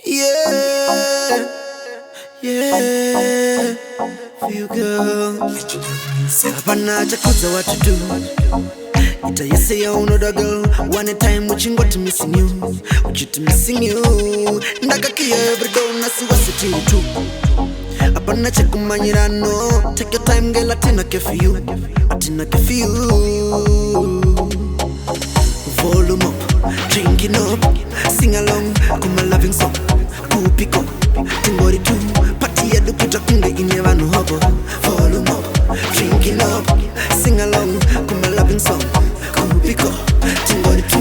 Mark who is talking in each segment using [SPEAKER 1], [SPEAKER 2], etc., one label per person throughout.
[SPEAKER 1] Yeah, yeah, for you girl. Savannah Jakuza, what to do? Ita you say you know the girl. One time watching what missing you, what you to missing you. Ndakakia every day na siwa siti tu. Apana chekumanyira no. Take your time girl, atina ke for you, atina ke for you. Volume up, drinking up, sing along, come a loving song. Kupiko, tingori tu, party ya dukuta kunde inewa no hobo. Volume up, drinking up, sing along, come a loving song. Kupiko, tingori tu.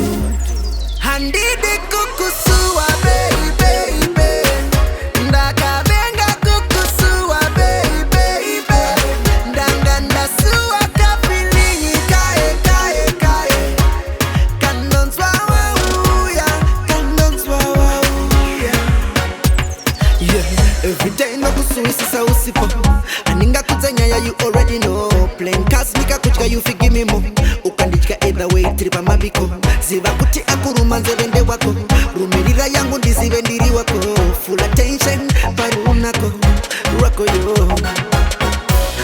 [SPEAKER 1] Handide kukusua baby, ndaka benga kukusua baby, ndanga ndasua kapilinyi kae. Every day no kusuisi sa usipo aninga kuzanya ya you already know. Playing cards nika kuchika you give me more. Ukandichika either way tripa mabiko. Ziva kuti akuruma nzevende wako. Rumirira yangu ndizivendiri wako. Full attention parunako rako yo.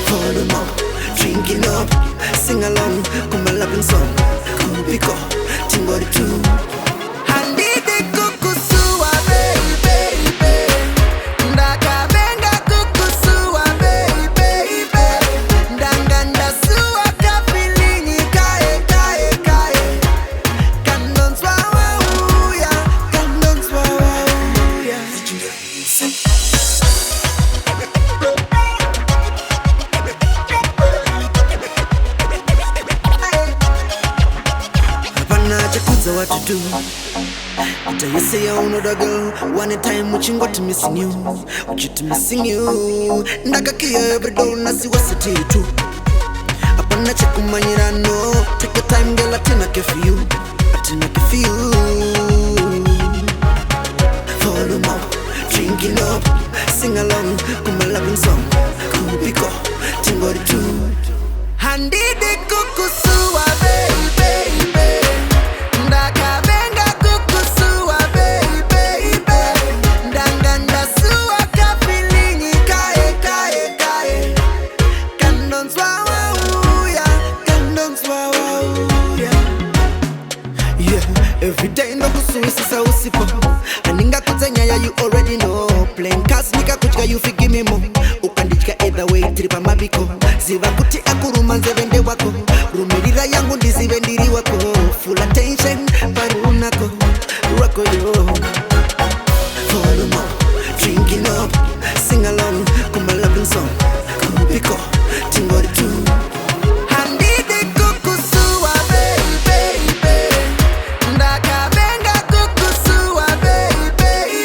[SPEAKER 1] Volume up, drinking up, sing along, kuma loving song. Kupiko, tingori tu. Handide kukusua baby, ndaka benga kukusua baby, ndanga ndasua kapilinyi kae. Kandonswa wauya. Jakuza, what to do? Ita you say you know the girl. One time watching what missing you, what you to missing you. Ndakakia every day na siwa siti tu. Apana chekumanyira no. Take your time girl, atina ke for you, atina ke for you. Volume up, drinking up, sing along, kuma loving song. Kupiko, tingori tu. Handide kukusua baby, ndaka benga kukusua baby, ndanga ndasua kapilinyi kae. Kandonswa wauya. Yeah, every day no kusuisi sa usipo aninga kuzanya ya you already know. Playing cards nika kuchika you give me more. Ukandichika either way tripa mabiko. Ziva kuti akuruma nzevende wako. Rumirira yangu ndizivendiri wako. Full attention parunako rako yo. Volume up, drinking up, sing along, kuma loving song. Kupiko, tingori tu. Handide kukusua baby, ndaka benga kukusua baby,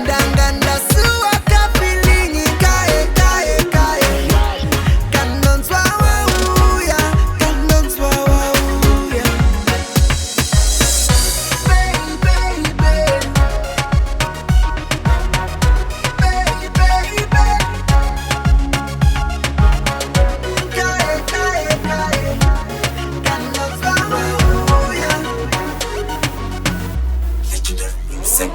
[SPEAKER 1] ndanga ndasua kapilinyi kae. Kandonswa wauya. Legendary music.